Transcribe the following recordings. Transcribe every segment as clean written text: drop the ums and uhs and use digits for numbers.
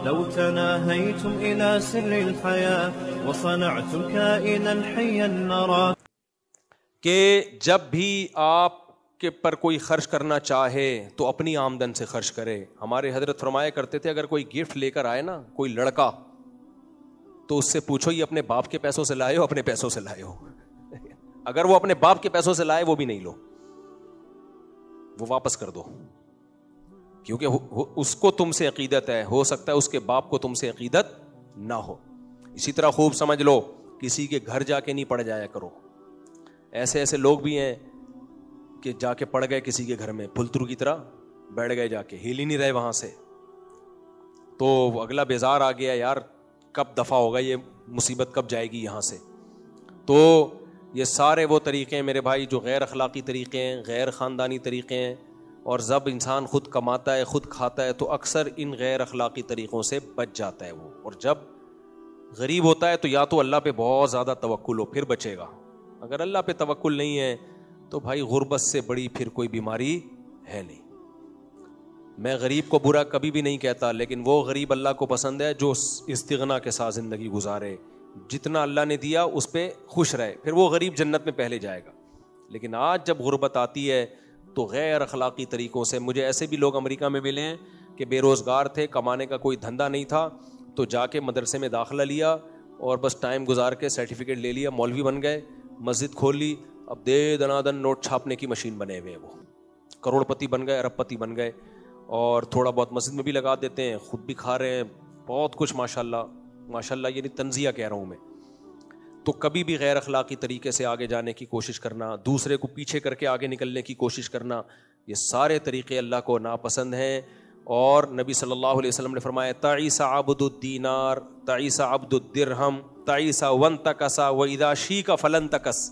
لو تناهيتم إلى سر الحياة وصنعتم كائنا حيا نرى. کہ جب بھی آپ کے پر کوئی خرچ کرنا چاہے تو اپنی آمدن سے خرچ کرے. ہمارے حضرت فرمایا کرتے تھے اگر کوئی گفٹ لے کر آئے نا کوئی لڑکا تو اس سے پوچھو یہ اپنے باپ کے پیسوں سے لائے ہو اپنے پیسوں سے لائے ہو. اگر وہ اپنے باپ کے پیسوں سے لائے وہ بھی نہیں لو, وہ واپس کر دو, کیونکہ اس کو تم سے عقیدت ہے, ہو سکتا ہے اس کے باپ کو تم سے عقیدت نہ ہو. اسی طرح خوب سمجھ لو کسی کے گھر جا کے نہیں پڑ جایا کرو. ایسے ایسے لوگ بھی ہیں کہ جا کے پڑ گئے کسی کے گھر میں, پھلترو کی طرح بیٹھ گئے, جا کے ہل ہی نہیں رہے وہاں سے, تو اگلا بیزار آ گیا یار کب دفع ہوگا یہ مصیبت, کب جائے گی یہاں سے. تو یہ سارے وہ طریقے ہیں میرے بھائی جو غیر اخلاقی طریقے ہیں, غیر خاندانی طریقے ہیں. اور جب انسان خود کماتا ہے خود کھاتا ہے تو اکثر ان غیر اخلاقی طریقوں سے بچ جاتا ہے وہ. اور جب غریب ہوتا ہے تو یا تو اللہ پہ بہت زیادہ توکل ہو پھر بچے گا, اگر اللہ پہ توکل نہیں ہے تو بھائی غربت سے بڑی پھر کوئی بیماری ہے نہیں. میں غریب کو برا کبھی بھی نہیں کہتا, لیکن وہ غریب اللہ کو پسند ہے جو استغنا کے ساتھ زندگی گزارے, جتنا اللہ نے دیا اس پہ خوش رہے, پھر وہ غریب جنت میں پہلے جائے گا. لیکن آج جب غربت آتی ہے تو غیر اخلاقی طریقوں سے, مجھے ایسے بھی لوگ امریکہ میں ملے ہیں کہ بے روزگار تھے, کمانے کا کوئی دھندا نہیں تھا, تو جا کے مدرسے میں داخلہ لیا اور بس ٹائم گزار کے سرٹیفکیٹ لے لیا, مولوی بن گئے, مسجد کھول لی, اب دے دنادن نوٹ چھاپنے کی مشین بنے ہوئے ہیں, وہ کروڑ پتی بن گئے, ارب پتی بن گئے, اور تھوڑا بہت مسجد میں بھی لگا دیتے ہیں, خود بھی کھا رہے ہیں, بہت کچھ ماشاءاللہ ماشاءاللہ, یعنی تنزیہ کہہ رہا ہوں میں. تو کبھی بھی غیر اخلاقی طریقے سے آگے جانے کی کوشش کرنا, دوسرے کو پیچھے کر کے آگے نکلنے کی کوشش کرنا, یہ سارے طریقے اللہ کو ناپسند ہیں. اور نبی صلی اللہ علیہ وسلم نے فرمایا تعیس عبد الدینار تعیس عبد الدرہم تعیس وانتکس واذا شیک فلنتکس.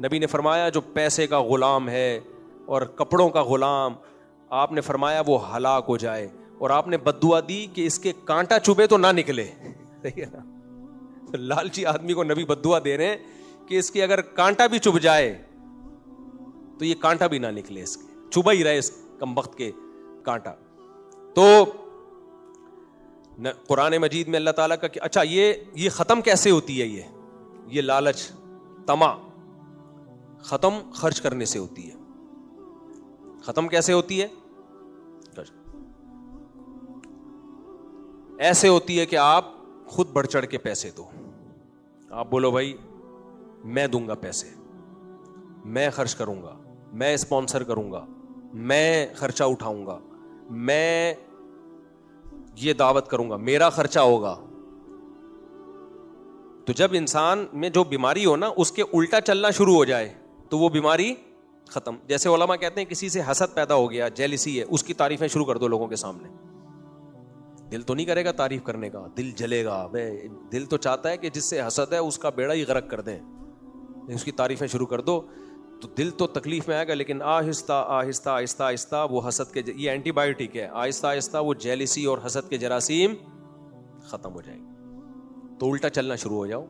نبی نے فرمایا جو پیسے کا غلام ہے اور کپڑوں کا غلام, آپ نے فرمایا وہ ہلاک ہو جائے, اور آپ نے بددعا دی کہ اس کے کانٹا چبھے تو نہ نکلے. لالچی آدمی کو نبی بددعا دے رہے ہیں کہ اس کے اگر کانٹا بھی چبھ جائے تو یہ کانٹا بھی نہ نکلے, اس کے چبھا ہی رہے اس کمبخت کے کانٹا. تو قرآن مجید میں اللہ تعالیٰ کا کہ اچھا یہ ختم کیسے ہوتی ہے, یہ لالچ طمع ختم خرچ کرنے سے ہوتی ہے. ختم کیسے ہوتی ہے؟ ایسے ہوتی ہے کہ آپ خود بڑھ چڑھ کے پیسے دو, آپ بولو بھائی میں دوں گا پیسے, میں خرچ کروں گا, میں اسپانسر کروں گا, میں خرچہ اٹھاؤں گا, میں یہ دعوت کروں گا, میرا خرچہ ہوگا. تو جب انسان میں جو بیماری ہو نا اس کے الٹا چلنا شروع ہو جائے تو وہ بیماری ختم. جیسے علماء کہتے ہیں کسی سے حسد پیدا ہو گیا, جیلسی ہے, اس کی تعریفیں شروع کر دو لوگوں کے سامنے. دل تو نہیں کرے گا تعریف کرنے کا, دل جلے گا, دل تو چاہتا ہے کہ جس سے حسد ہے اس کا بیڑا ہی غرق کر دیں, اس کی تعریفیں شروع کر دو تو دل تو تکلیف میں آئے گا, لیکن آہستہ آہستہ آہستہ آہستہ وہ حسد کے, یہ اینٹی بایوٹک ہے, آہستہ آہستہ وہ جیلسی اور حسد کے جراثیم ختم ہو جائیں گے. تو الٹا چلنا شروع ہو جاؤ.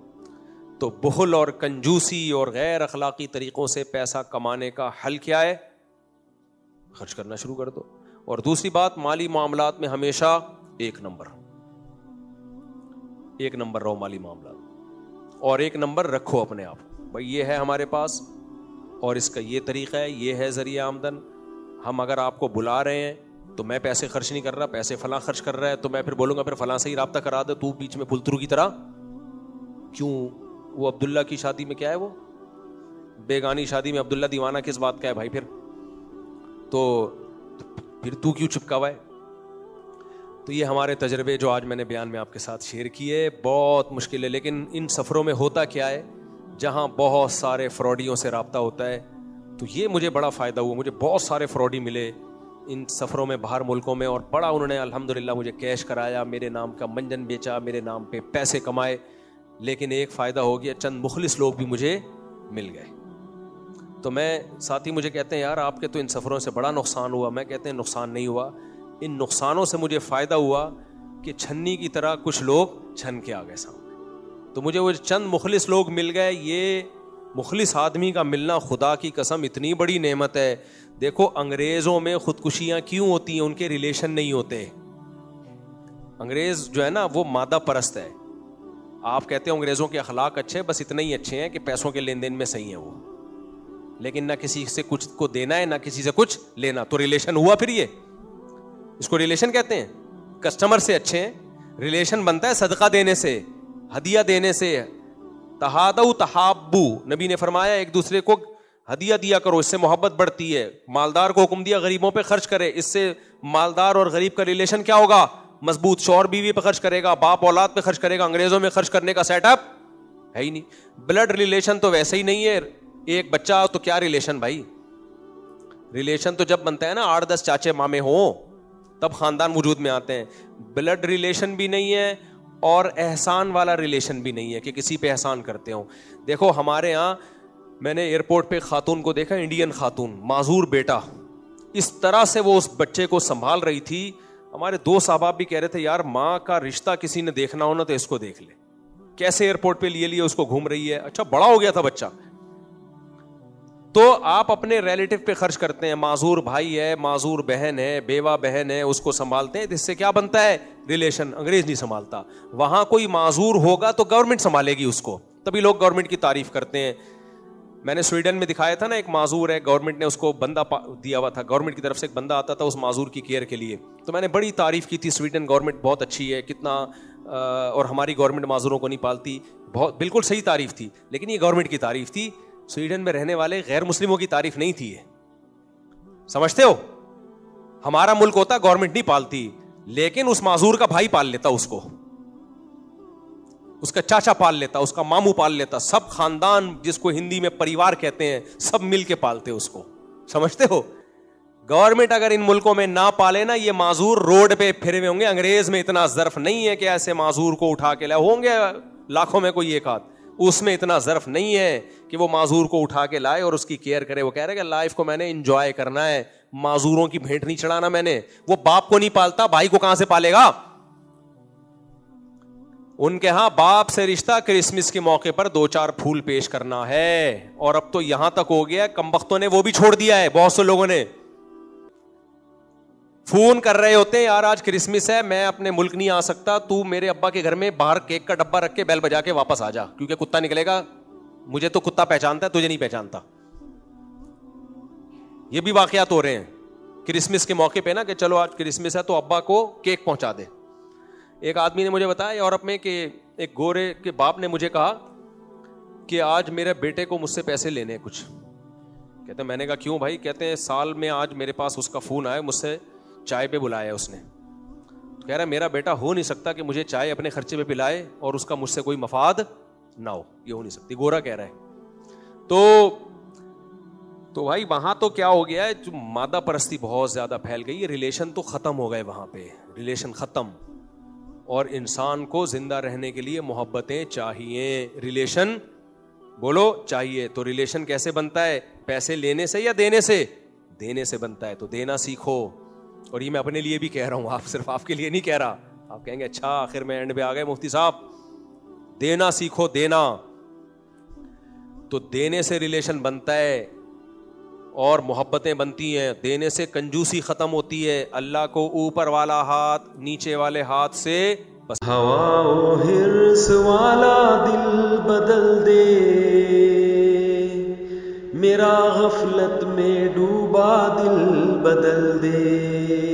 تو بخل اور کنجوسی اور غیر اخلاقی طریقوں سے پیسہ کمانے کا حل کیا ہے؟ خرچ کرنا شروع کر دو. اور دوسری بات, مالی معاملات میں ہمیشہ ایک نمبر رہو مالی معاملات, اور ایک نمبر رکھو اپنے آپ. بھائی یہ ہے ہمارے پاس اور اس کا یہ طریقہ ہے, یہ ہے ذریعہ آمدن. ہم اگر آپ کو بلا رہے ہیں تو میں پیسے خرچ نہیں کر رہا, پیسے فلاں خرچ کر رہا ہے, تو میں پھر بولوں گا پھر فلاں سے ہی رابطہ کرا دے, تو بیچ میں پھلترو کی طرح کیوں. وہ عبداللہ کی شادی میں کیا ہے, وہ بیگانی شادی میں عبداللہ دیوانہ کس بات کا ہے بھائی؟ تو پھر تو کیوں چپکا ہوا ہے؟ تو یہ ہمارے تجربے جو آج میں نے بیان میں آپ کے ساتھ شیئر کیے, بہت مشکل ہے. لیکن ان سفروں میں ہوتا کیا ہے, جہاں بہت سارے فراڈیوں سے رابطہ ہوتا ہے, تو یہ مجھے بڑا فائدہ ہوا. مجھے بہت سارے فراڈی ملے ان سفروں میں باہر ملکوں میں, اور بڑا انہوں نے الحمدللہ مجھے کیش کرایا, میرے نام کا منجن بیچا, میرے نام پہ پیسے کمائے. لیکن ایک فائدہ ہو گیا, چند مخلص لوگ بھی مجھے مل گئے. تو میں ساتھی مجھے کہتے ہیں یار آپ کے تو ان سفروں سے بڑا نقصان ہوا. میں کہتے ہیں نقصان نہیں ہوا, ان نقصانوں سے مجھے فائدہ ہوا کہ چھنی کی طرح کچھ لوگ چھن کے آ گئے سامنے. تو مجھے وہ چند مخلص لوگ مل گئے. یہ مخلص آدمی کا ملنا خدا کی قسم اتنی بڑی نعمت ہے. دیکھو انگریزوں میں خودکشیاں کیوں ہوتی ہیں, ان کے ریلیشن نہیں ہوتے. انگریز جو ہے نا وہ مادہ پرست ہے. آپ کہتے ہو انگریزوں کے اخلاق اچھے, بس اتنے ہی اچھے ہیں کہ پیسوں کے لین دین میں صحیح ہیں وہ, لیکن نہ کسی سے کچھ کو دینا ہے نہ کسی سے کچھ لینا. تو ریلیشن ہوا پھر, یہ اس کو ریلیشن کہتے ہیں. کسٹمر سے اچھے ہیں, ریلیشن بنتا ہے صدقہ دینے سے, ہدیہ دینے سے. تہادو تحابو, نبی نے فرمایا ایک دوسرے کو ہدیہ دیا کرو, اس سے محبت بڑھتی ہے. مالدار کو حکم دیا غریبوں پہ خرچ کرے, اس سے مالدار اور غریب کا ریلیشن کیا ہوگا؟ مضبوط. شوہر بیوی پہ خرچ کرے گا, باپ اولاد پہ خرچ کرے گا. انگریزوں میں خرچ کرنے کا سیٹ اپ ہے ہی نہیں. بلڈ ریلیشن تو ویسے ہی نہیں ہے. ایک بچہ تو کیا ریلیشن بھائی, ریلیشن تو جب بنتا ہے نا 8-10 چاچے مامے ہوں تب خاندان وجود میں آتے ہیں. بلڈ ریلیشن بھی نہیں ہے اور احسان والا ریلیشن بھی نہیں ہے کہ کسی پہ احسان کرتے ہوں. دیکھو ہمارے ہاں میں نے ایئرپورٹ پہ خاتون کو دیکھا, انڈین خاتون, معذور بیٹا, اس طرح سے وہ اس بچے کو سنبھال رہی تھی. ہمارے دوست احباب بھی کہہ رہے تھے یار ماں کا رشتہ کسی نے دیکھنا ہونا تو اس کو دیکھ لے, کیسے ایئرپورٹ پہ لیے اس کو گھوم رہی ہے. اچھا بڑا ہو گیا تھا بچہ. تو آپ اپنے ریلیٹو پہ خرچ کرتے ہیں, معذور بھائی ہے, معذور بہن ہے, بیوہ بہن ہے, اس کو سنبھالتے ہیں. اس سے کیا بنتا ہے؟ ریلیشن. انگریز نہیں سنبھالتا. وہاں کوئی معذور ہوگا تو گورنمنٹ سنبھالے گی اس کو, تبھی لوگ گورنمنٹ کی تعریف کرتے ہیں. میں نے سویڈن میں دکھایا تھا نا, ایک معذور ہے, گورنمنٹ نے اس کو بندہ دیا ہوا تھا, گورنمنٹ کی طرف سے ایک بندہ آتا تھا اس معذور کی کیئر کے لیے. تو میں نے بڑی تعریف کی تھی, سویڈن گورنمنٹ بہت اچھی ہے, کتنا, اور ہماری گورنمنٹ معذوروں کو نہیں پالتی, بہت بالکل صحیح تعریف تھی. لیکن یہ گورنمنٹ کی تعریف تھی, سویڈن میں رہنے والے غیر مسلموں کی تعریف نہیں تھی. سمجھتے ہو, ہمارا ملک ہوتا گورنمنٹ نہیں پالتی, لیکن اس معذور کا بھائی پال لیتا اس کو, اس کا چاچا پال لیتا, اس کا ماموں پال لیتا, سب خاندان جس کو ہندی میں پریوار کہتے ہیں سب مل کے پالتے اس کو. سمجھتے ہو, گورنمنٹ اگر ان ملکوں میں نہ پالے نا, یہ معذور روڈ پہ پھرے ہوئے ہوں گے. انگریز میں اتنا ظرف نہیں ہے کہ ایسے معذور کو اٹھا کے لائے, ہوں گے لاکھوں میں کوئی ایک آدھ, اس میں اتنا ظرف نہیں ہے کہ وہ معذور کو اٹھا کے لائے اور اس کی کیئر کرے. وہ کہہ رہے کہ لائف کو میں نے انجوائے کرنا ہے, معذوروں کی بھیٹ نہیں چڑھانا میں نے. وہ باپ کو نہیں پالتا, بھائی کو کہاں سے پالے گا؟ ان کے ہاں باپ سے رشتہ کرسمس کے موقع پر 2-4 پھول پیش کرنا ہے, اور اب تو یہاں تک ہو گیا کمبختوں نے وہ بھی چھوڑ دیا ہے. بہت سے لوگوں نے فون کر رہے ہوتے ہیں, یار آج کرسمس ہے, میں اپنے ملک نہیں آ سکتا, تو میرے ابا کے گھر میں باہر کیک کا ڈبہ رکھ کے بیل بجا کے واپس آ جا, کیونکہ کتا نکلے گا. مجھے تو کتا پہچانتا ہے, تجھے نہیں پہچانتا. یہ بھی واقعات ہو رہے ہیں کرسمس کے موقع پہ نا, کہ چلو آج کرسمس ہے تو ابا کو کیک پہنچا دے. ایک آدمی نے مجھے بتایا یورپ میں کہ ایک گورے کے باپ نے مجھے کہا کہ آج میرے بیٹے کو مجھ سے پیسے لینے ہیں کچھ. کہتے ہیں, میں نے کہا کیوں بھائی؟ کہتے ہیں سال میں آج میرے پاس اس کا فون آیا, مجھ سے چائے پہ بلایا اس نے. کہہ رہا ہے میرا بیٹا ہو نہیں سکتا کہ مجھے چائے اپنے خرچے پہ پلائے اور اس کا مجھ سے کوئی مفاد نہ ہو, یہ ہو نہیں سکتی. گورا کہہ رہا ہے. تو بھائی وہاں تو کیا ہو گیا ہے, جو مادہ پرستی بہت زیادہ پھیل گئی ہے. ریلیشن تو ختم ہو گئے وہاں پہ, ریلیشن ختم. اور انسان کو زندہ رہنے کے لیے محبتیں چاہیے, ریلیشن بولو چاہیے. تو ریلیشن کیسے بنتا ہے؟ پیسے لینے سے یا دینے سے؟ دینے سے بنتا ہے. تو دینا سیکھو. اور یہ میں اپنے لیے بھی کہہ رہا ہوں, صرف آپ کے لیے نہیں کہہ رہا. آپ کہیں گے اچھا آخر میں اینڈ پہ آ گئے مفتی صاحب. دینا سیکھو, دینا. تو دینے سے ریلیشن بنتا ہے اور محبتیں بنتی ہیں. دینے سے کنجوسی ختم ہوتی ہے. اللہ کو اوپر والا ہاتھ نیچے والے ہاتھ سے ہوا و حرص والا دل بدل دے, میرا غفلت میں ڈوبا دل بدل دے.